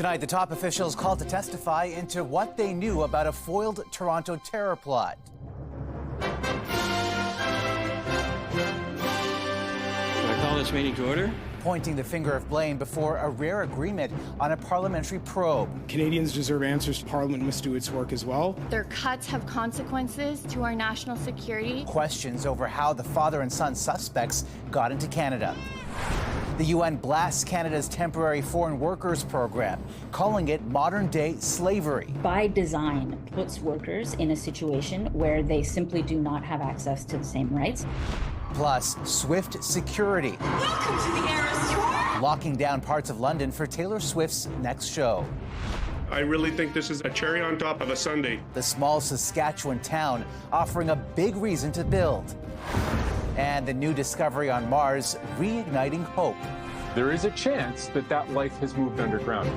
Tonight, the top officials called to testify into what they knew about a foiled Toronto terror plot. I call this meeting to order. Pointing the finger of blame before a rare agreement on a parliamentary probe. Canadians deserve answers. Parliament must do its work as well. Their cuts have consequences to our national security. Questions over how the father and son suspects got into Canada. The UN blasts Canada's temporary foreign workers program, calling it modern-day slavery. By design, puts workers in a situation where they simply do not have access to the same rights. Plus, swift security. Welcome to the Eras Tour! Locking down parts of London for Taylor Swift's next show. I really think this is a cherry on top of a sundae. The small Saskatchewan town offering a big reason to build. And the new discovery on Mars reigniting hope. There is a chance that that life has moved underground.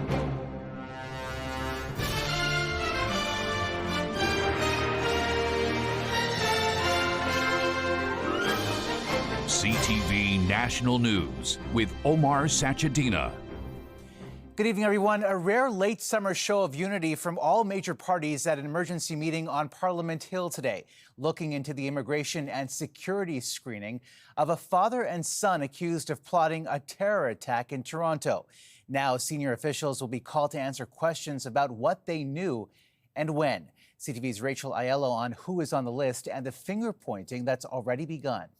CTV National News with Omar Sachedina. Good evening, everyone. A rare late summer show of unity from all major parties at an emergency meeting on Parliament Hill today, looking into the immigration and security screening of a father and son accused of plotting a terror attack in Toronto. Now, senior officials will be called to answer questions about what they knew and when. CTV's Rachel Aiello on who is on the list and the finger-pointing that's already begun.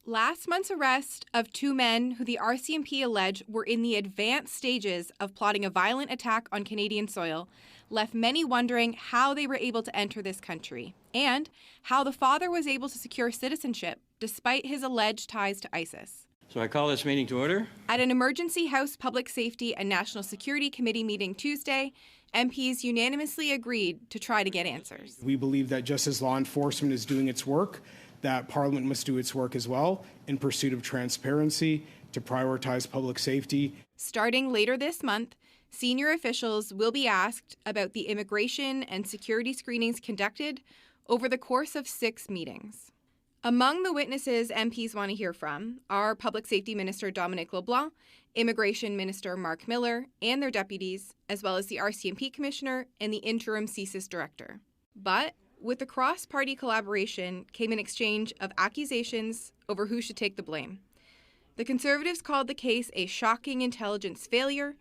Last month's arrest of two men who the RCMP allege were in the advanced stages of plotting a violent attack on Canadian soil left many wondering how they were able to enter this country and how the father was able to secure citizenship despite his alleged ties to ISIS. So I call this meeting to order. At an emergency House Public Safety and National Security Committee meeting Tuesday, MPs unanimously agreed to try to get answers. We believe that just as law enforcement is doing its work, that Parliament must do its work as well in pursuit of transparency to prioritize public safety. Starting later this month, senior officials will be asked about the immigration and security screenings conducted over the course of 6 meetings. Among the witnesses MPs want to hear from are Public Safety Minister Dominic LeBlanc, Immigration Minister Mark Miller and their deputies, as well as the RCMP Commissioner and the interim CSIS Director. But with the cross-party collaboration came an exchange of accusations over who should take the blame. The Conservatives called the case a shocking intelligence failure,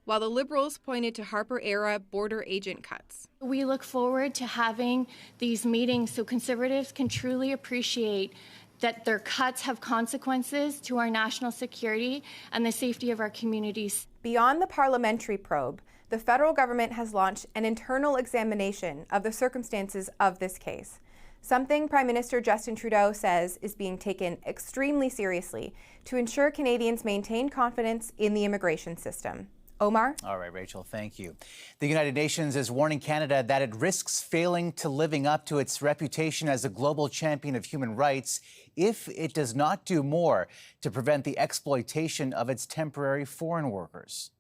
while the Liberals pointed to Harper-era border agent cuts. We look forward to having these meetings so Conservatives can truly appreciate that their cuts have consequences to our national security and the safety of our communities. Beyond the parliamentary probe, the federal government has launched an internal examination of the circumstances of this case, something Prime Minister Justin Trudeau says is being taken extremely seriously to ensure Canadians maintain confidence in the immigration system. Omar? All right, Rachel, thank you. The United Nations is warning Canada that it risks failing to living up to its reputation as a global champion of human rights if it does not do more to prevent the exploitation of its temporary foreign workers.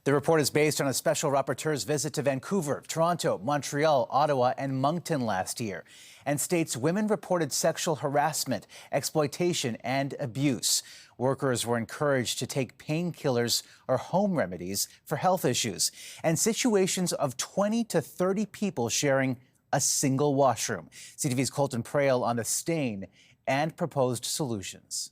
The report is based on a special rapporteur's visit to Vancouver, Toronto, Montreal, Ottawa, and Moncton last year, and states women reported sexual harassment, exploitation, and abuse. Workers were encouraged to take painkillers or home remedies for health issues, and situations of 20 to 30 people sharing a single washroom. CTV's Colton Prail on the stain and proposed solutions.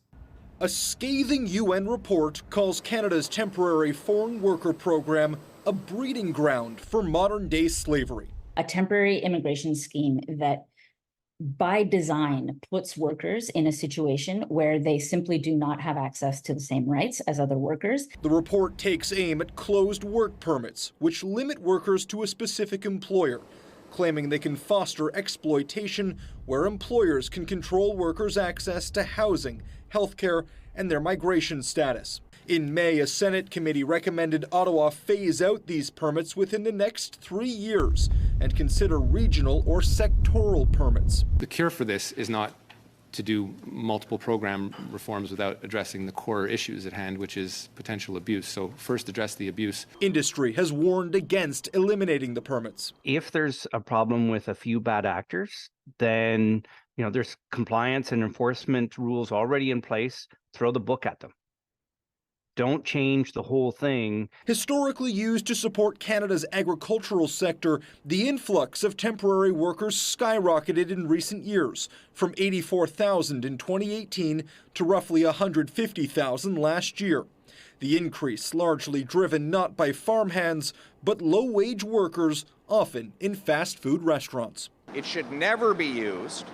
A scathing UN report calls Canada's temporary foreign worker program a breeding ground for modern-day slavery. A temporary immigration scheme that by design puts workers in a situation where they simply do not have access to the same rights as other workers. The report takes aim at closed work permits, which limit workers to a specific employer, claiming they can foster exploitation where employers can control workers' access to housing, healthcare, and their migration status. In May, a Senate committee recommended Ottawa phase out these permits within the next 3 years and consider regional or sectoral permits. The cure for this is not to do multiple program reforms without addressing the core issues at hand, which is potential abuse. So first address the abuse. Industry has warned against eliminating the permits. If there's a problem with a few bad actors, then there's compliance and enforcement rules already in place. Throw the book at them. don't change the whole thing. Historically used to support Canada's agricultural sector, the influx of temporary workers skyrocketed in recent years, from 84,000 in 2018 to roughly 150,000 last year. The increase largely driven not by farmhands, but low-wage workers, often in fast food restaurants. It should never be used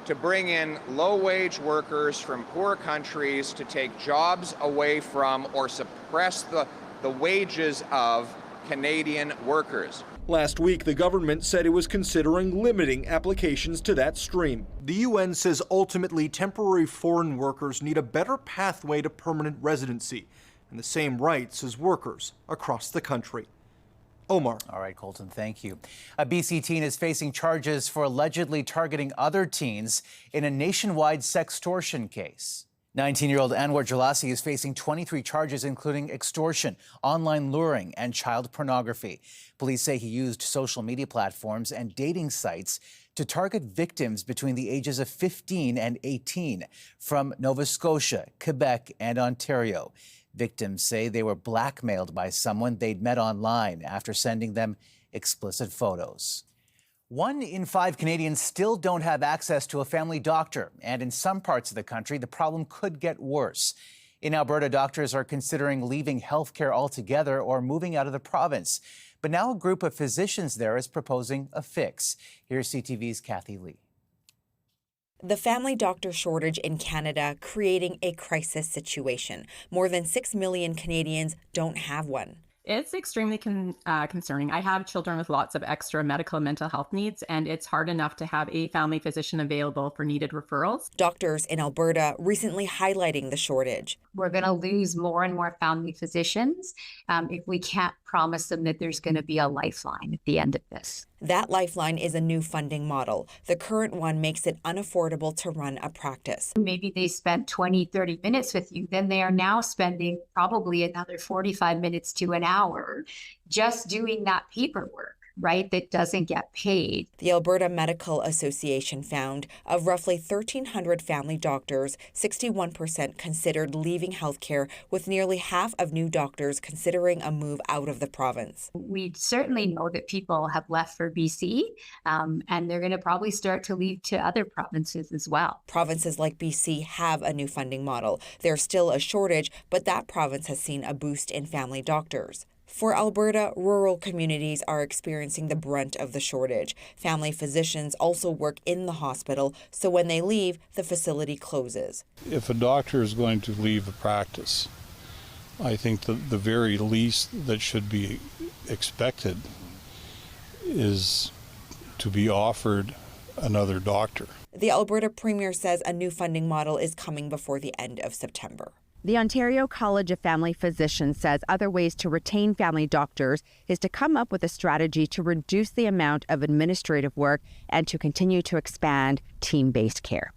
to bring in low-wage workers from poor countries to take jobs away from or suppress the wages of Canadian workers. Last week, the government said it was considering limiting applications to that stream. The UN says ultimately temporary foreign workers need a better pathway to permanent residency and the same rights as workers across the country. Omar. All right, Colton, thank you. A BC teen is facing charges for allegedly targeting other teens in a nationwide sextortion case. 19-year-old Anwar Jalasi is facing 23 charges, including extortion, online luring, and child pornography. Police say he used social media platforms and dating sites to target victims between the ages of 15 and 18 from Nova Scotia, Quebec, and Ontario. Victims say they were blackmailed by someone they'd met online after sending them explicit photos. 1 in 5 Canadians still don't have access to a family doctor, and in some parts of the country, the problem could get worse. In Alberta, doctors are considering leaving healthcare altogether or moving out of the province. But now a group of physicians there is proposing a fix. Here's CTV's Kathy Lee. The family doctor shortage in Canada creating a crisis situation. More than 6 million Canadians don't have one. It's extremely concerning. I have children with lots of extra medical and mental health needs, and it's hard enough to have a family physician available for needed referrals. Doctors in Alberta recently highlighting the shortage. We're going to lose more and more family physicians if we can't promise them that there's going to be a lifeline at the end of this. That lifeline is a new funding model. The current one makes it unaffordable to run a practice. Maybe they spent 20, 30 minutes with you. Then they are now spending probably another 45 minutes to an hour just doing that paperwork, right, that doesn't get paid. The Alberta Medical Association found of roughly 1,300 family doctors, 61% considered leaving healthcare, with nearly half of new doctors considering a move out of the province. We certainly know that people have left for BC, and they're going to probably start to leave to other provinces as well. Provinces like BC have a new funding model. There's still a shortage, but that province has seen a boost in family doctors. For Alberta, rural communities are experiencing the brunt of the shortage. Family physicians also work in the hospital, so when they leave, the facility closes. If a doctor is going to leave a practice, I think the very least that should be expected is to be offered another doctor. The Alberta Premier says a new funding model is coming before the end of September. The Ontario College of Family Physicians says other ways to retain family doctors is to come up with a strategy to reduce the amount of administrative work and to continue to expand team-based care.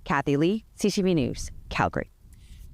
Kathy Lee, CTV News, Calgary.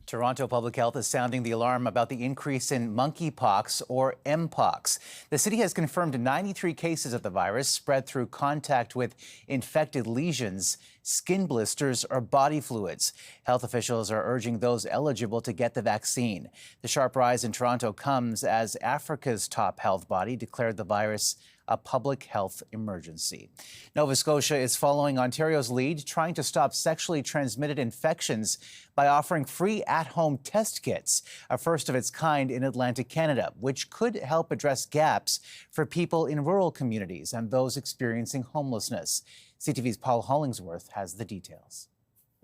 Toronto Public Health is sounding the alarm about the increase in monkeypox, or Mpox. The city has confirmed 93 cases of the virus spread through contact with infected lesions, skin blisters, or body fluids. Health officials are urging those eligible to get the vaccine. The sharp rise in Toronto comes as Africa's top health body declared the virus a public health emergency. Nova Scotia is following Ontario's lead, trying to stop sexually transmitted infections by offering free at-home test kits, a first of its kind in Atlantic Canada, which could help address gaps for people in rural communities and those experiencing homelessness. CTV's Paul Hollingsworth has the details.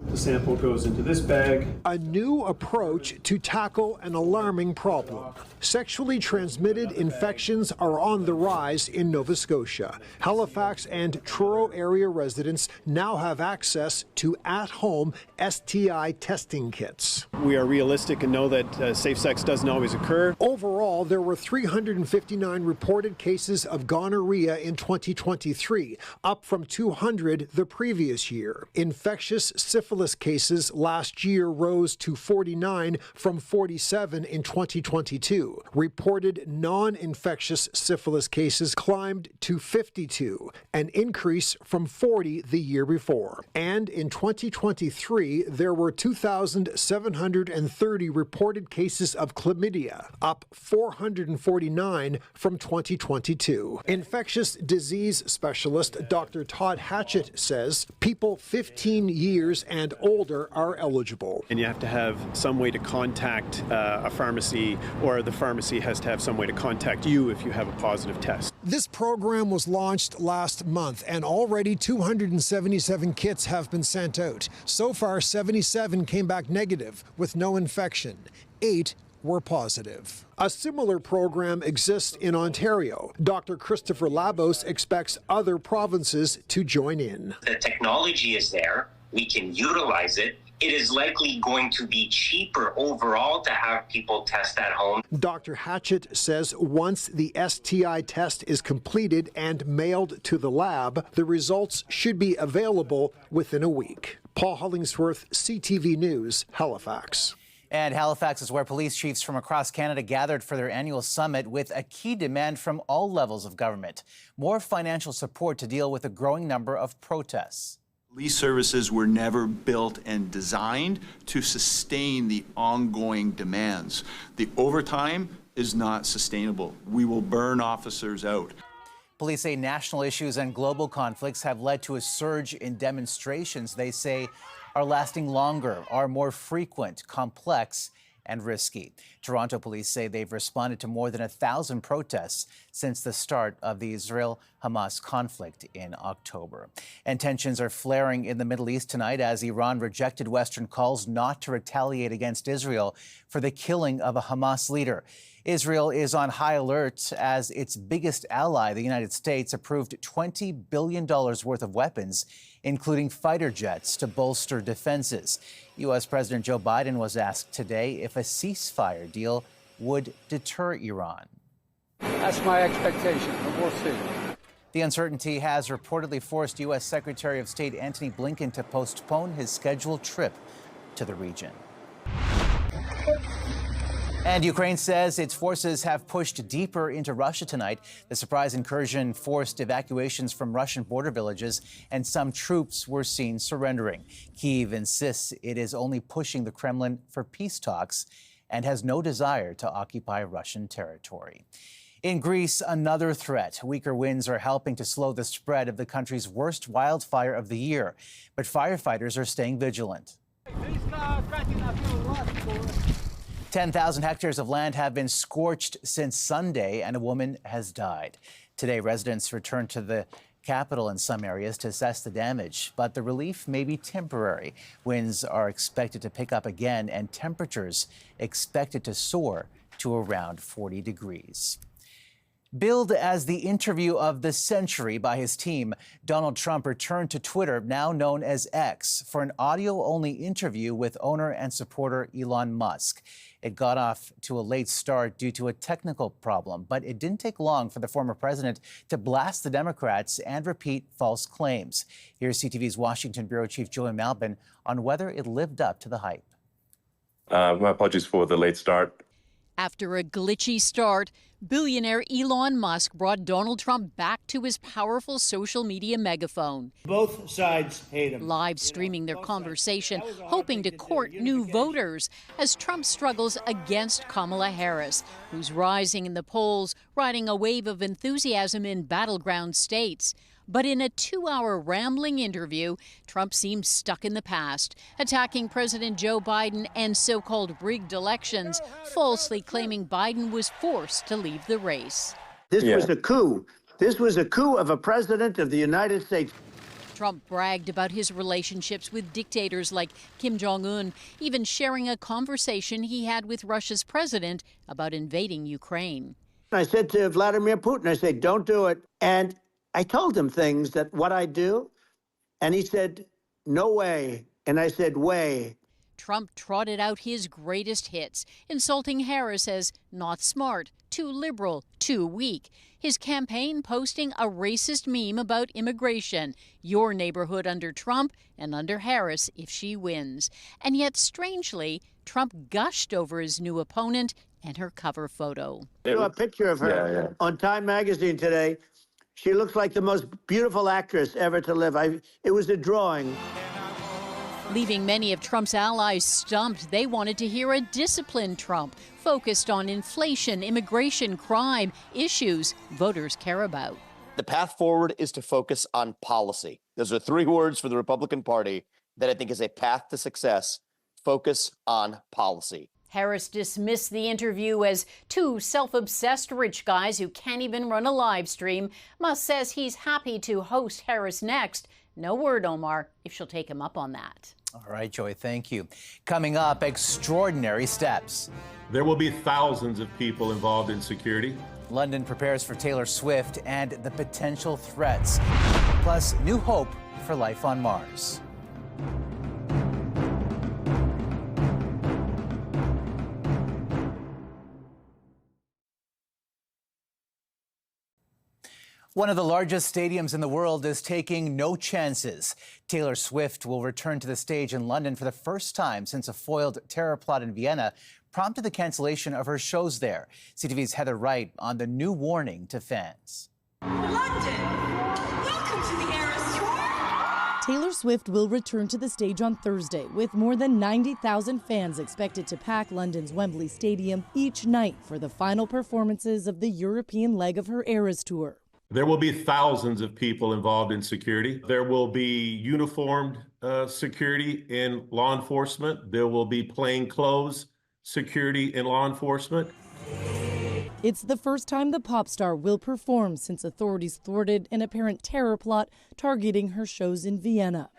The sample goes into this bag. A new approach to tackle an alarming problem. Sexually transmitted infections are on the rise in Nova Scotia. Halifax and Truro area residents now have access to at-home STI testing kits. We are realistic and know that safe sex doesn't always occur. Overall, there were 359 reported cases of gonorrhea in 2023, up from 200 the previous year. Infectious syphilis syphilis cases last year rose to 49 from 47 in 2022. Reported non-infectious syphilis cases climbed to 52, an increase from 40 the year before. And in 2023, there were 2,730 reported cases of chlamydia, up 449 from 2022. Infectious disease specialist Dr. Todd Hatchett says people 15 years and older are eligible. And you have to have some way to contact a pharmacy, or the pharmacy has to have some way to contact you if you have a positive test. This program was launched last month, and already 277 kits have been sent out. So far, 77 came back negative with no infection. 8 were positive. A similar program exists in Ontario. Dr. Christopher Labos expects other provinces to join in. The technology is there. We can utilize it. It is likely going to be cheaper overall to have people test at home. Dr. Hatchett says once the STI test is completed and mailed to the lab, the results should be available within a week. Paul Hollingsworth, CTV News, Halifax. And Halifax is where police chiefs from across Canada gathered for their annual summit with a key demand from all levels of government: more financial support to deal with a growing number of protests. Police services were never built and designed to sustain the ongoing demands. The overtime is not sustainable. We will burn officers out. Police say national issues and global conflicts have led to a surge in demonstrations they say are lasting longer, are more frequent, complex, and risky. Toronto police say they've responded to more than 1,000 protests since the start of the Israel-Hamas conflict in October. And tensions are flaring in the Middle East tonight as Iran rejected Western calls not to retaliate against Israel for the killing of a Hamas leader. Israel is on high alert as its biggest ally, the United States, approved $20 billion worth of weapons, including fighter jets, to bolster defenses. U.S. President Joe Biden was asked today if a ceasefire deal would deter Iran. That's my expectation, but we'll see. The uncertainty has reportedly forced U.S. Secretary of State Antony Blinken to postpone his scheduled trip to the region. And Ukraine says its forces have pushed deeper into Russia tonight. The surprise incursion forced evacuations from Russian border villages, and some troops were seen surrendering. Kyiv insists it is only pushing the Kremlin for peace talks and has no desire to occupy Russian territory. In Greece, another threat. Weaker winds are helping to slow the spread of the country's worst wildfire of the year, but firefighters are staying vigilant. 10,000 hectares of land have been scorched since Sunday, and a woman has died. Today, residents returned to the capital in some areas to assess the damage, but the relief may be temporary. Winds are expected to pick up again, and temperatures expected to soar to around 40 degrees. Billed as the interview of the century by his team, Donald Trump returned to Twitter, now known as X, for an audio-only interview with owner and supporter Elon Musk. It got off to a late start due to a technical problem, but it didn't take long for the former president to blast the Democrats and repeat false claims. Here's CTV's Washington Bureau Chief Joey Malbin on whether it lived up to the hype. My apologies for the late start. After a glitchy start, billionaire Elon Musk brought Donald Trump back to his powerful social media megaphone. Both sides hate him. Live streaming their conversation, hoping to court new voters as Trump struggles against Kamala Harris, who's rising in the polls, riding a wave of enthusiasm in battleground states. But in a 2-hour rambling interview, Trump seemed stuck in the past, attacking President Joe Biden and so-called rigged elections, falsely claiming Biden was forced to leave the race. This was a coup. This was a coup of a president of the United States. Trump bragged about his relationships with dictators like Kim Jong-un, even sharing a conversation he had with Russia's president about invading Ukraine. I said to Vladimir Putin, I said, don't do it. And I told him things that what I do, and he said, no way. And I said, way. Trump trotted out his greatest hits, insulting Harris as not smart, too liberal, too weak. His campaign posting a racist meme about immigration, your neighborhood under Trump and under Harris if she wins. And yet, strangely, Trump gushed over his new opponent and her cover photo. A picture of her on Time magazine today. She looks like the most beautiful actress ever to live. It was a drawing. Leaving many of Trump's allies stumped, they wanted to hear a disciplined Trump, focused on inflation, immigration, crime, issues voters care about. The path forward is to focus on policy. Those are 3 words for the Republican Party that I think is a path to success. Focus on policy. Harris dismissed the interview as 2 self-obsessed rich guys who can't even run a live stream. Musk says he's happy to host Harris next. No word, Omar, if she'll take him up on that. All right, Joy, thank you. Coming up, extraordinary steps. There will be thousands of people involved in security. London prepares for Taylor Swift and the potential threats. Plus, new hope for life on Mars. One of the largest stadiums in the world is taking no chances. Taylor Swift will return to the stage in London for the first time since a foiled terror plot in Vienna prompted the cancellation of her shows there. CTV's Heather Wright on the new warning to fans. London, welcome to the Eras Tour. Taylor Swift will return to the stage on Thursday with more than 90,000 fans expected to pack London's Wembley Stadium each night for the final performances of the European leg of her Eras Tour. There will be thousands of people involved in security. There will be uniformed security in law enforcement. There will be plainclothes security in law enforcement. It's the first time the pop star will perform since authorities thwarted an apparent terror plot targeting her shows in Vienna.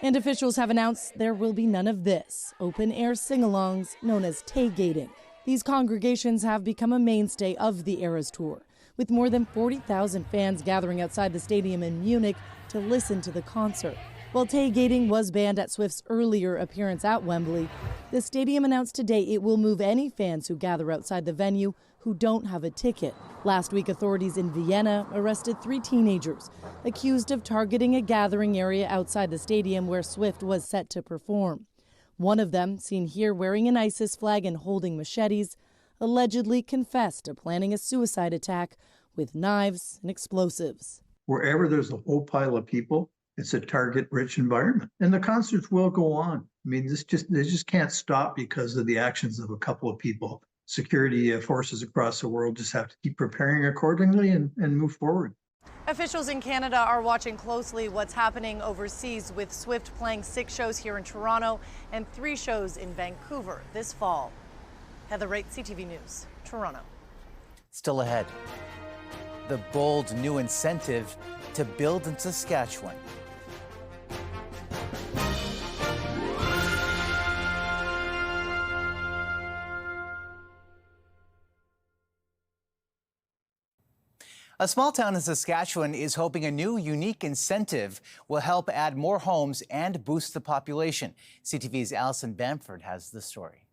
And officials have announced there will be none of this, open-air sing-alongs known as tailgating. These congregations have become a mainstay of the Eras Tour, with more than 40,000 fans gathering outside the stadium in Munich to listen to the concert. While tailgating was banned at Swift's earlier appearance at Wembley, the stadium announced today it will move any fans who gather outside the venue who don't have a ticket. Last week, authorities in Vienna arrested 3 teenagers accused of targeting a gathering area outside the stadium where Swift was set to perform. One of them, seen here wearing an ISIS flag and holding machetes, allegedly confessed to planning a suicide attack with knives and explosives. Wherever there's a whole pile of people, it's a target-rich environment. And the concerts will go on. I mean, they just can't stop because of the actions of a couple of people. Security forces across the world just have to keep preparing accordingly and move forward. Officials in Canada are watching closely what's happening overseas, with Swift playing 6 shows here in Toronto and 3 shows in Vancouver this fall. Heather Wright, CTV News, Toronto. Still ahead, the bold new incentive to build in Saskatchewan. A small town in Saskatchewan is hoping a new unique incentive will help add more homes and boost the population. CTV's Allison Bamford has the story.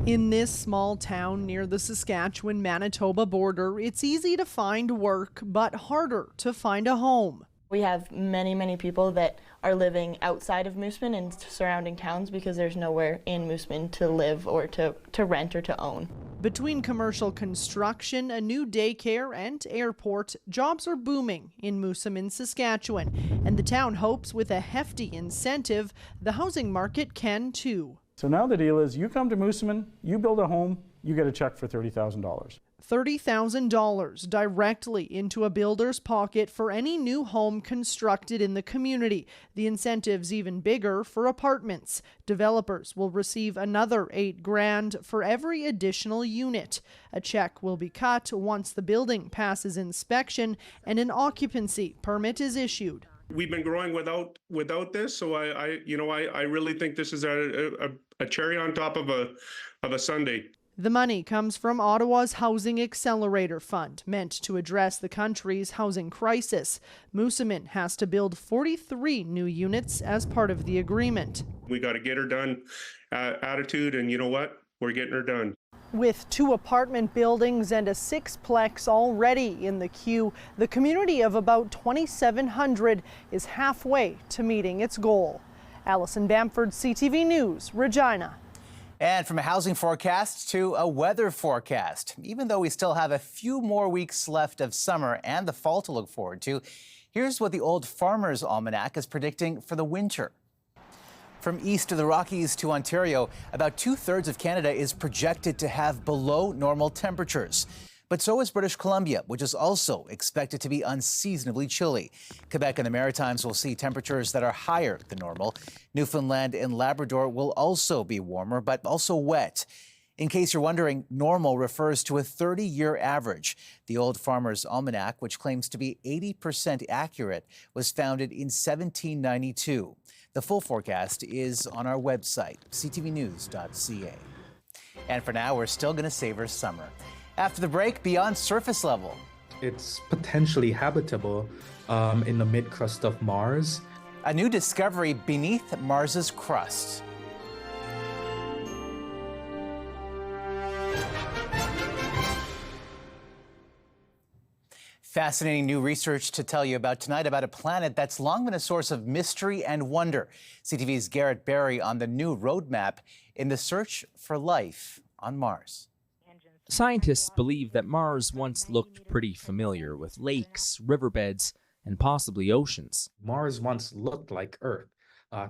In this small town near the Saskatchewan-Manitoba border, it's easy to find work, but harder to find a home. We have many people that are living outside of Moosomin and surrounding towns because there's nowhere in Moosomin to live or to rent or to own. Between commercial construction, a new daycare, and airport, jobs are booming in Moosomin, Saskatchewan, and the town hopes with a hefty incentive, the housing market can too. So now the deal is you come to Moosomin, you build a home, you get a check for $30,000. $30,000 directly into a builder's pocket for any new home constructed in the community. The incentive's even bigger for apartments. Developers will receive another $8,000 for every additional unit. A check will be cut once the building passes inspection and an occupancy permit is issued. We've been growing without this, so I really think this is a cherry on top of a sundae. The money comes from Ottawa's Housing Accelerator Fund, meant to address the country's housing crisis. Moosomin has to build 43 new units as part of the agreement. We got to get her done attitude, and you know what? We're getting her done. With 2 apartment buildings and a 6-plex already in the queue, the community of about 2,700 is halfway to meeting its goal. Allison Bamford, CTV News, Regina. And from a housing forecast to a weather forecast. Even though we still have a few more weeks left of summer and the fall to look forward to, here's what the Old Farmer's Almanac is predicting for the winter. From east of the Rockies to Ontario, about 2/3 of Canada is projected to have below normal temperatures. But so is British Columbia, which is also expected to be unseasonably chilly. Quebec and the Maritimes will see temperatures that are higher than normal. Newfoundland and Labrador will also be warmer, but also wet. In case you're wondering, normal refers to a 30-year average. The Old Farmer's Almanac, which claims to be 80% accurate, was founded in 1792. The full forecast is on our website, ctvnews.ca. And for now, we're still going to savor summer. After the break, beyond surface level. It's potentially habitable in the mid-crust of Mars. A new discovery beneath Mars's crust. Fascinating new research to tell you about tonight about a planet that's long been a source of mystery and wonder. CTV's Garrett Barry on the new roadmap in the search for life on Mars. Scientists believe that Mars once looked pretty familiar, with lakes, riverbeds, and possibly oceans. Mars once looked like Earth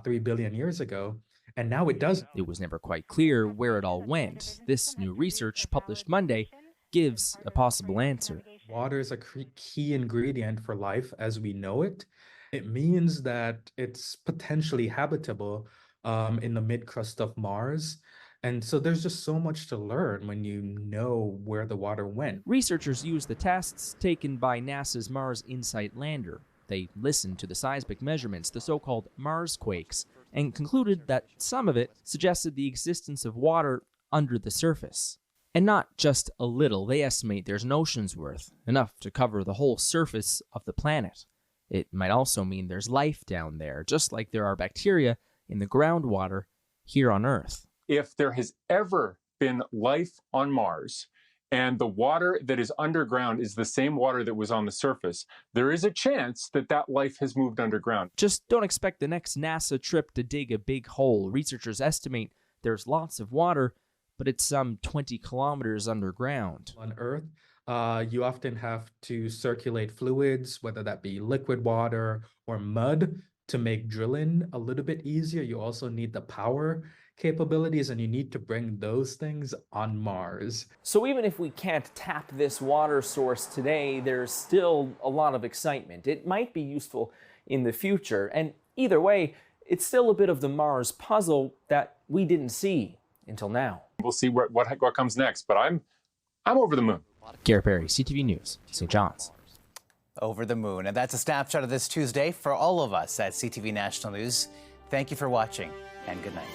3 billion years ago, and now it doesn't. It was never quite clear where it all went. This new research, published Monday, gives a possible answer. Water is a key ingredient for life as we know it. It means that it's potentially habitable in the mid-crust of Mars. And so there's just so much to learn when you know where the water went. Researchers used the tests taken by NASA's Mars InSight lander. They listened to the seismic measurements, the so-called Mars quakes, and concluded that some of it suggested the existence of water under the surface. And not just a little. They estimate there's an ocean's worth, enough to cover the whole surface of the planet. It might also mean there's life down there, just like there are bacteria in the groundwater here on Earth. If there has ever been life on Mars, and the water that is underground is the same water that was on the surface, there is a chance that that life has moved underground. Just don't expect the next NASA trip to dig a big hole. Researchers estimate there's lots of water, but it's some 20 kilometers underground. On Earth, you often have to circulate fluids, whether that be liquid water or mud, to make drilling a little bit easier. You also need the power capabilities, and you need to bring those things on Mars. So even if we can't tap this water source today, there's still a lot of excitement. It might be useful in the future, and either way, it's still a bit of the Mars puzzle that we didn't see until now. We'll see what comes next, but I'm over the moon. Garrett Barry, CTV News, St. John's. Over the moon. And that's a snapshot of this Tuesday for all of us at CTV National News. Thank you for watching, and good night.